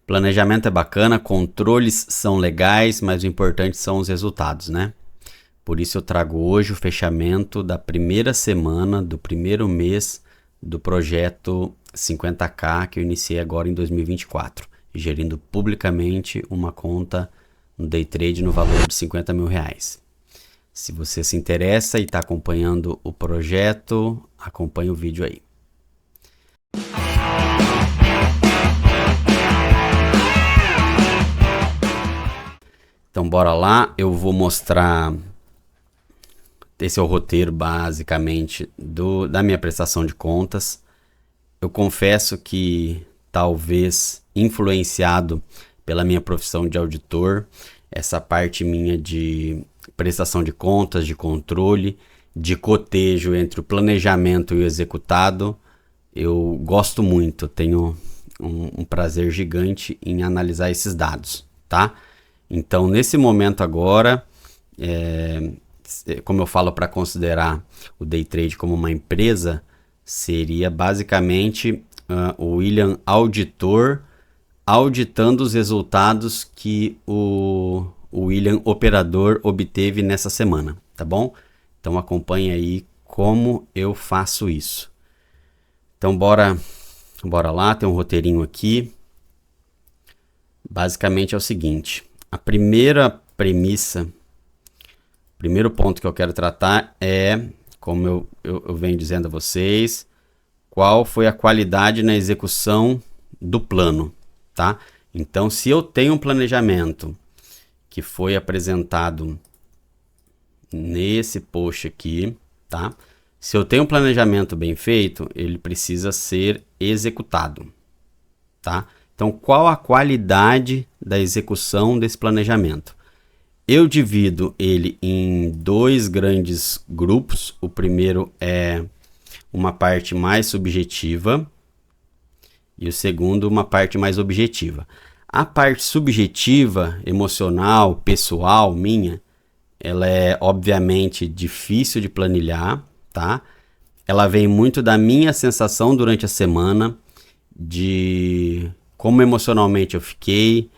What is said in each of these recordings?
Planejamento é bacana, controles são legais, mas o importante são os resultados, né? Por isso eu trago hoje o fechamento da primeira semana do primeiro mês do projeto 50K que eu iniciei agora em 2024, gerindo publicamente uma conta no Day Trade no valor de R$50 mil. Se você se interessa e está acompanhando o projeto, acompanhe o vídeo aí. Então bora lá, eu vou mostrar, esse é o roteiro basicamente da minha prestação de contas. Eu confesso que talvez influenciado pela minha profissão de auditor, essa parte minha de prestação de contas, de controle, de cotejo entre o planejamento e o executado, eu gosto muito, tenho um prazer gigante em analisar esses dados, tá? Então, nesse momento agora, como eu falo para considerar o Day Trade como uma empresa, seria basicamente o William auditor auditando os resultados que o William operador obteve nessa semana, tá bom? Então acompanhe aí como eu faço isso. Então bora lá, tem um roteirinho aqui. Basicamente é o seguinte, a primeira premissa, o primeiro ponto que eu quero tratar é, como eu venho dizendo a vocês, qual foi a qualidade na execução do plano, tá? Então, se eu tenho um planejamento que foi apresentado nesse post aqui, tá? Se eu tenho um planejamento bem feito, ele precisa ser executado, tá? Então, qual a qualidade da execução desse planejamento? Eu divido ele em dois grandes grupos. O primeiro é uma parte mais subjetiva e o segundo uma parte mais objetiva. A parte subjetiva, emocional, pessoal, minha, ela é obviamente difícil de planilhar, tá? Ela vem muito da minha sensação durante a semana, de como emocionalmente eu fiquei,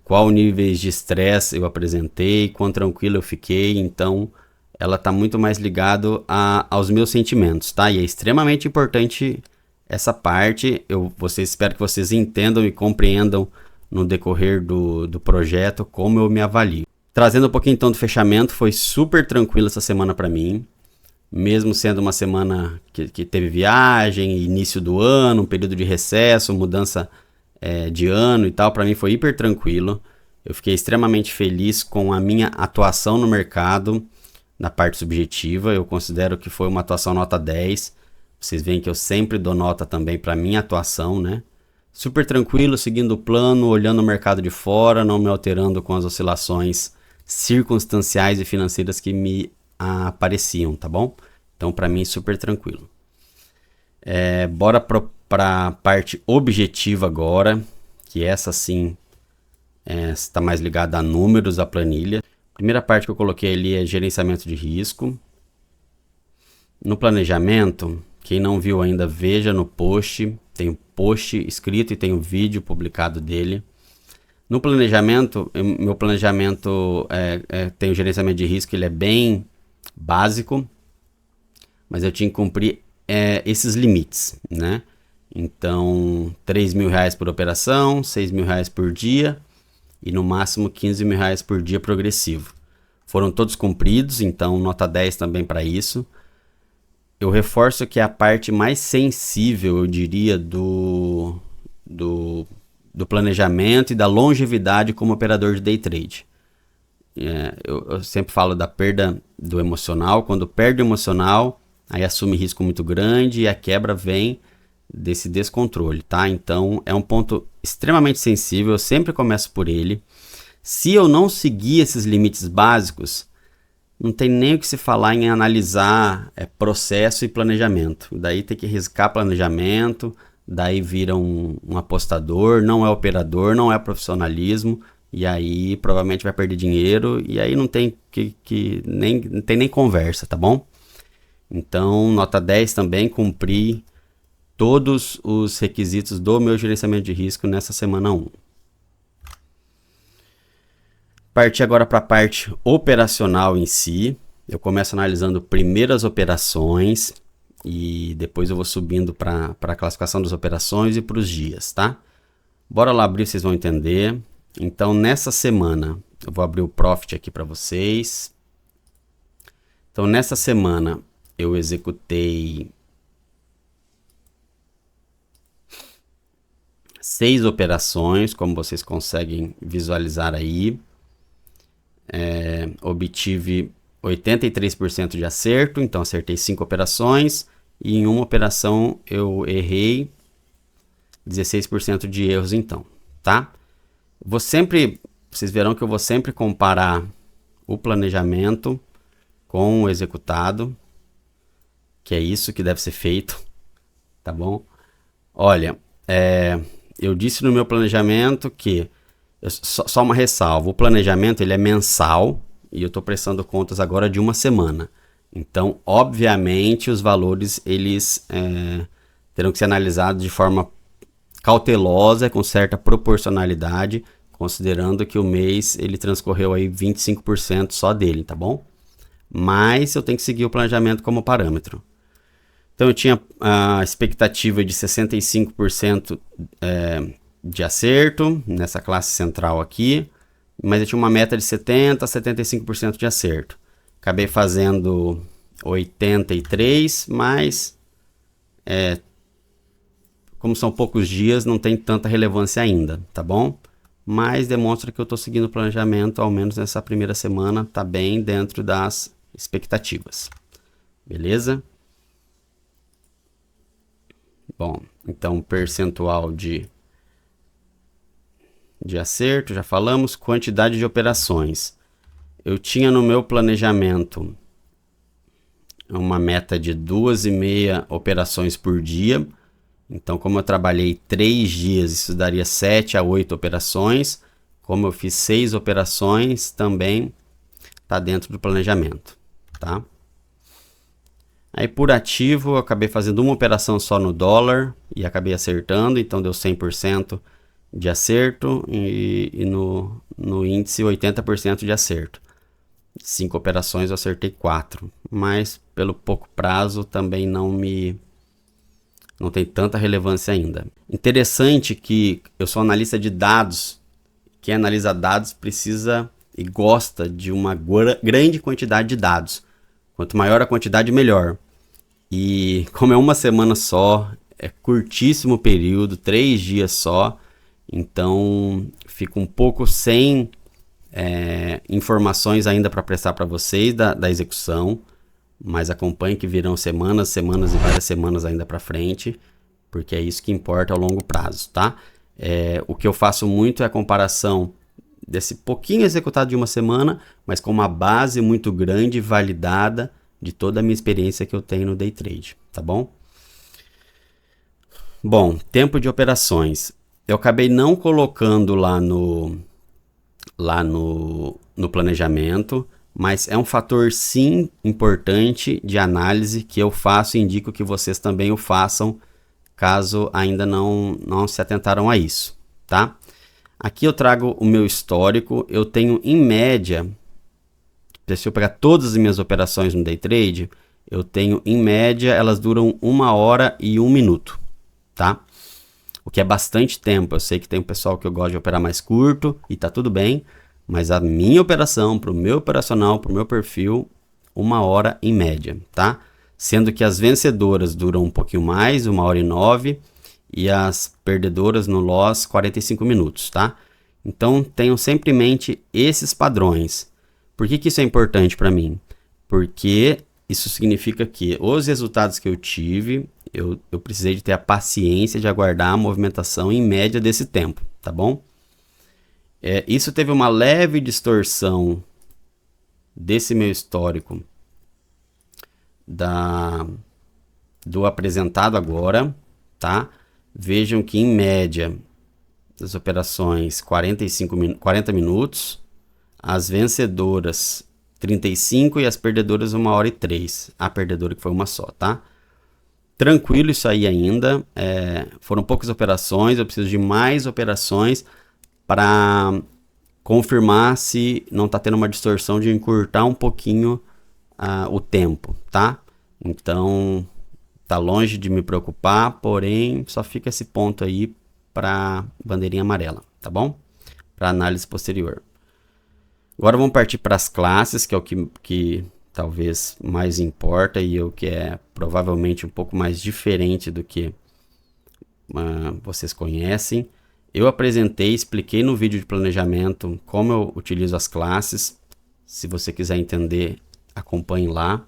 qual níveis de estresse eu apresentei, quão tranquilo eu fiquei. Então ela está muito mais ligada aos meus sentimentos, tá? E é extremamente importante essa parte. Espero que vocês entendam e compreendam no decorrer do projeto como eu me avalio. Trazendo um pouquinho então do fechamento, foi super tranquilo essa semana para mim, mesmo sendo uma semana que teve viagem, início do ano, um período de recesso, mudança de ano e tal. Para mim foi hiper tranquilo. Eu fiquei extremamente feliz com a minha atuação no mercado, na parte subjetiva. Eu considero que foi uma atuação nota 10. Vocês veem que eu sempre dou nota também para minha atuação, né? Super tranquilo, seguindo o plano, olhando o mercado de fora, não me alterando com as oscilações circunstanciais e financeiras que me apareciam, tá bom? Então, para mim, super tranquilo. Bora para a parte objetiva agora, que essa sim está mais ligada a números, a planilha. A primeira parte que eu coloquei ali é gerenciamento de risco. No planejamento, quem não viu ainda, veja no post. Tem um post escrito e tem um vídeo publicado dele. No planejamento, meu planejamento tem o gerenciamento de risco, ele é bem básico, mas eu tinha que cumprir esses limites, né? Então, R$3 mil por operação, R$6 mil por dia e no máximo R$15 mil por dia progressivo. Foram todos cumpridos, então nota 10 também para isso. Eu reforço que a parte mais sensível, eu diria, do planejamento e da longevidade como operador de day trade. Eu sempre falo da perda do emocional. Quando perde o emocional, aí assume risco muito grande e a quebra vem desse descontrole, tá? Então é um ponto extremamente sensível, eu sempre começo por ele. Se eu não seguir esses limites básicos, não tem nem o que se falar em analisar processo e planejamento. Daí tem que riscar planejamento, daí vira um apostador, não é operador, não é profissionalismo, e aí provavelmente vai perder dinheiro, e aí não tem não tem nem conversa, tá bom? Então, nota 10 também, cumpri todos os requisitos do meu gerenciamento de risco nessa semana 1. Partir agora para a parte operacional em si. Eu começo analisando primeiro as operações e depois eu vou subindo para a classificação das operações e para os dias, tá? Bora lá abrir, vocês vão entender. Então, nessa semana, eu vou abrir o Profit aqui para vocês. Então, nessa semana, eu executei 6 operações, como vocês conseguem visualizar aí. Obtive 83% de acerto, então acertei 5 operações. E em uma operação eu errei 16% de erros, então, tá? Vocês verão que eu vou sempre comparar o planejamento com o executado, que é isso que deve ser feito, tá bom? Olha, eu disse no meu planejamento que, só uma ressalva, o planejamento ele é mensal e eu estou prestando contas agora de uma semana. Então, obviamente, os valores eles terão que ser analisados de forma cautelosa, com certa proporcionalidade, considerando que o mês ele transcorreu aí 25% só dele, tá bom? Mas eu tenho que seguir o planejamento como parâmetro. Então eu tinha a expectativa de 65% de acerto nessa classe central aqui, mas eu tinha uma meta de 70% a 75% de acerto. Acabei fazendo 83%, mas como são poucos dias, não tem tanta relevância ainda, tá bom? Mas demonstra que eu estou seguindo o planejamento, ao menos nessa primeira semana, está bem dentro das expectativas. Beleza? Bom, então percentual de acerto, já falamos. Quantidade de operações. Eu tinha no meu planejamento uma meta de 2,5 operações por dia. Então, como eu trabalhei 3 dias, isso daria 7 a 8 operações. Como eu fiz 6 operações, também está dentro do planejamento, tá? Aí por ativo, eu acabei fazendo uma operação só no dólar e acabei acertando, então deu 100% de acerto e no índice 80% de acerto. 5 operações eu acertei 4, mas pelo pouco prazo também não tem tanta relevância ainda. Interessante que eu sou analista de dados. Quem analisa dados precisa e gosta de uma grande quantidade de dados. Quanto maior a quantidade, melhor. E como é uma semana só, é curtíssimo período, 3 dias só, então fico um pouco sem informações ainda para prestar para vocês da execução, mas acompanhe que virão semanas e várias semanas ainda para frente, porque é isso que importa ao longo prazo, tá? O que eu faço muito é a comparação desse pouquinho executado de uma semana, mas com uma base muito grande, validada, de toda a minha experiência que eu tenho no day trade, tá bom? Bom, tempo de operações. Eu acabei não colocando lá no planejamento, mas é um fator sim importante de análise que eu faço e indico que vocês também o façam, caso ainda não se atentaram a isso, tá? Aqui eu trago o meu histórico. Eu tenho em média, se eu pegar todas as minhas operações no day trade, eu tenho em média, elas duram 1 hora e 1 minuto, tá? O que é bastante tempo. Eu sei que tem um pessoal que eu gosto de operar mais curto e tá tudo bem, mas a minha operação, pro meu operacional, pro meu perfil, 1 hora em média, tá? Sendo que as vencedoras duram um pouquinho mais, 1 hora e 9, e as perdedoras no loss 45 minutos, tá? Então tenham sempre em mente esses padrões. Por que isso é importante para mim? Porque isso significa que os resultados que eu tive, eu precisei de ter a paciência de aguardar a movimentação em média desse tempo, tá bom? Isso teve uma leve distorção desse meu histórico do apresentado agora, tá? Vejam que em média das operações 40 minutos, as vencedoras 35 e as perdedoras 1 hora e 3. A perdedora que foi uma só, tá? Tranquilo isso aí ainda. Foram poucas operações, eu preciso de mais operações para confirmar se não está tendo uma distorção de encurtar um pouquinho o tempo, tá? Então, tá longe de me preocupar, porém, só fica esse ponto aí para bandeirinha amarela, tá bom? Para análise posterior. Agora vamos partir para as classes, que é o que talvez mais importa e o que é provavelmente um pouco mais diferente do que vocês conhecem. Eu apresentei, expliquei no vídeo de planejamento como eu utilizo as classes. Se você quiser entender, acompanhe lá.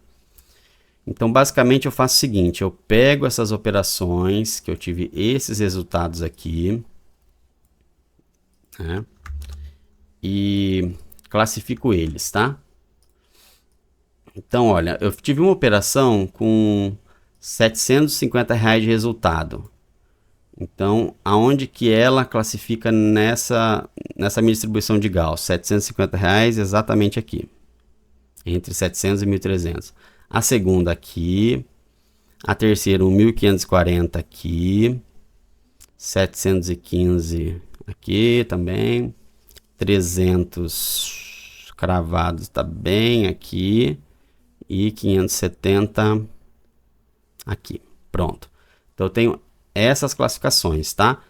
Então, basicamente, eu faço o seguinte, eu pego essas operações, que eu tive esses resultados aqui, né, e classifico eles, tá? Então, olha, eu tive uma operação com R$750 de resultado. Então, aonde que ela classifica nessa minha distribuição de Gauss? R$750 exatamente aqui, entre 700 e 1.300. A segunda aqui, a terceira 1.540 aqui, 715 aqui também, 300 cravados está bem aqui e 570 aqui. Pronto. Então eu tenho essas classificações, tá?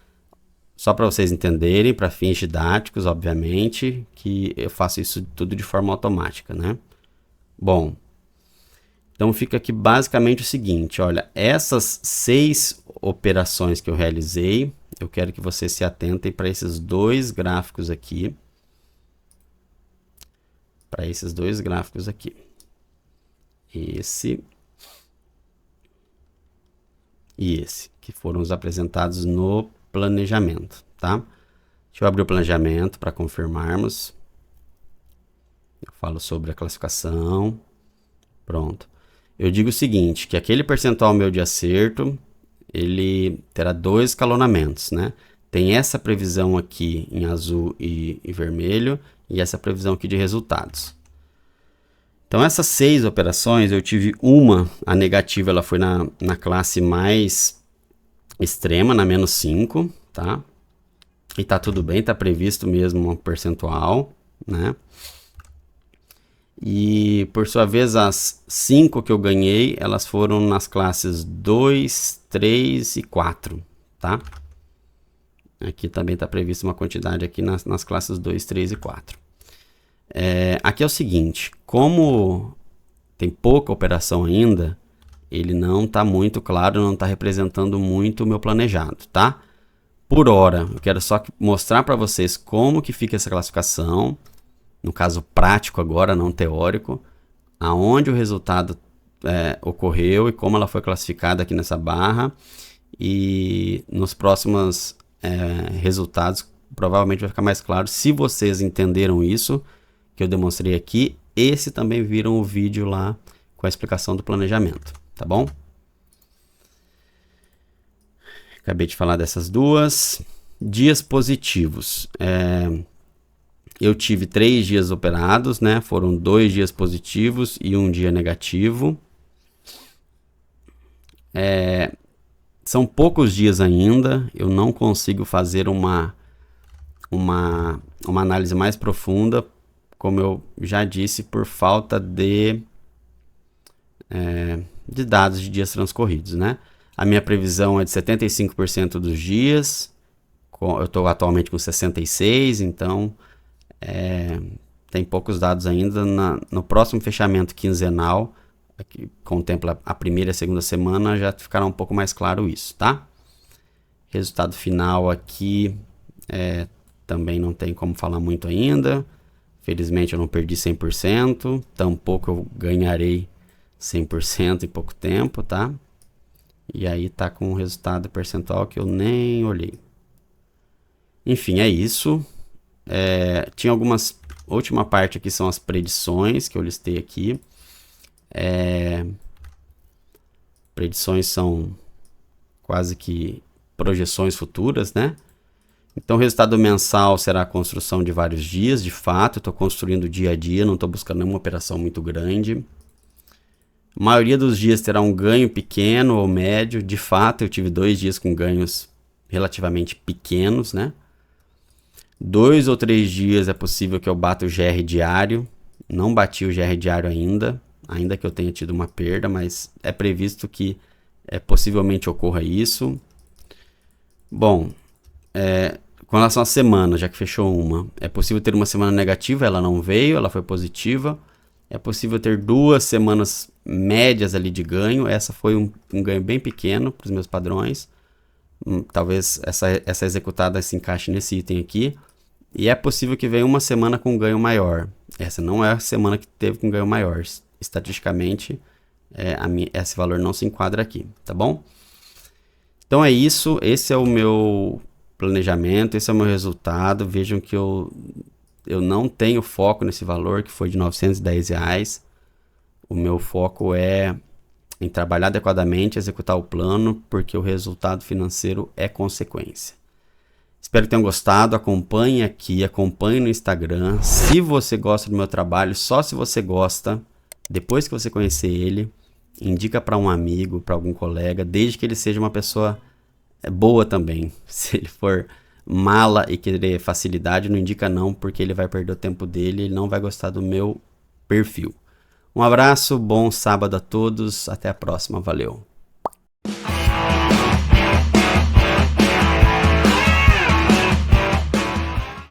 Só para vocês entenderem, para fins didáticos, obviamente, que eu faço isso tudo de forma automática, né? Bom, então fica aqui basicamente o seguinte, olha, essas 6 operações que eu realizei, eu quero que vocês se atentem para esses dois gráficos aqui. Para esses dois gráficos aqui. Esse e esse, que foram os apresentados no planejamento, tá? Deixa eu abrir o planejamento para confirmarmos. Eu falo sobre a classificação. Pronto. Eu digo o seguinte, que aquele percentual meu de acerto, ele terá 2 escalonamentos, né? Tem essa previsão aqui em azul e vermelho e essa previsão aqui de resultados. Então essas 6 operações, eu tive uma, a negativa ela foi na classe mais extrema, na menos 5, tá? E tá tudo bem, tá previsto mesmo um percentual, né? E por sua vez as 5 que eu ganhei, elas foram nas classes 2, 3 e 4, tá? Aqui também está prevista uma quantidade aqui nas classes 2, 3 e 4. Aqui é o seguinte, como tem pouca operação ainda, ele não está muito claro, não está representando muito o meu planejado, tá? Por hora, eu quero só mostrar para vocês como que fica essa classificação, no caso prático agora, não teórico, aonde o resultado ocorreu e como ela foi classificada aqui nessa barra, e nos próximos resultados provavelmente vai ficar mais claro. Se vocês entenderam isso que eu demonstrei aqui, esse também viram o vídeo lá com a explicação do planejamento, tá bom? Acabei de falar dessas duas. Dias positivos. Eu tive 3 dias operados, né? Foram 2 dias positivos e 1 dia negativo. São poucos dias ainda. Eu não consigo fazer uma análise mais profunda, como eu já disse, por falta de dados de dias transcorridos, né? A minha previsão é de 75% dos dias. Eu estou atualmente com 66%, então tem poucos dados ainda. No próximo fechamento quinzenal, que contempla a primeira e a segunda semana, já ficará um pouco mais claro isso, tá? Resultado final aqui também não tem como falar muito ainda. Felizmente eu não perdi 100%, tampouco eu ganharei 100% em pouco tempo, tá? E aí tá com um resultado percentual que eu nem olhei. Enfim, é isso. Tinha algumas... Última parte aqui são as predições que eu listei aqui. Predições são quase que projeções futuras, né? Então o resultado mensal será a construção de vários dias. De fato, eu estou construindo dia a dia, não estou buscando nenhuma operação muito grande. A maioria dos dias terá um ganho pequeno ou médio. De fato, eu tive 2 dias com ganhos relativamente pequenos, né? 2 ou 3 dias é possível que eu bata o GR diário. Não bati o GR diário ainda que eu tenha tido uma perda, mas é previsto que possivelmente ocorra isso. Bom, com relação à semana, já que fechou uma, é possível ter uma semana negativa, ela não veio, ela foi positiva. É possível ter 2 semanas médias ali de ganho, essa foi um ganho bem pequeno para os meus padrões. Talvez essa executada se encaixe nesse item aqui. E é possível que venha uma semana com ganho maior. Essa não é a semana que teve com ganho maior. Estatisticamente, esse valor não se enquadra aqui, tá bom? Então é isso, esse é o meu planejamento, esse é o meu resultado. Vejam que eu não tenho foco nesse valor, que foi de R$910. O meu foco é em trabalhar adequadamente, executar o plano, porque o resultado financeiro é consequência. Espero que tenham gostado, acompanhe aqui, acompanhe no Instagram. Se você gosta do meu trabalho, só se você gosta, depois que você conhecer ele, indica para um amigo, para algum colega, desde que ele seja uma pessoa boa também. Se ele for mala e querer facilidade, não indica não, porque ele vai perder o tempo dele, ele não vai gostar do meu perfil. Um abraço, bom sábado a todos, até a próxima, valeu!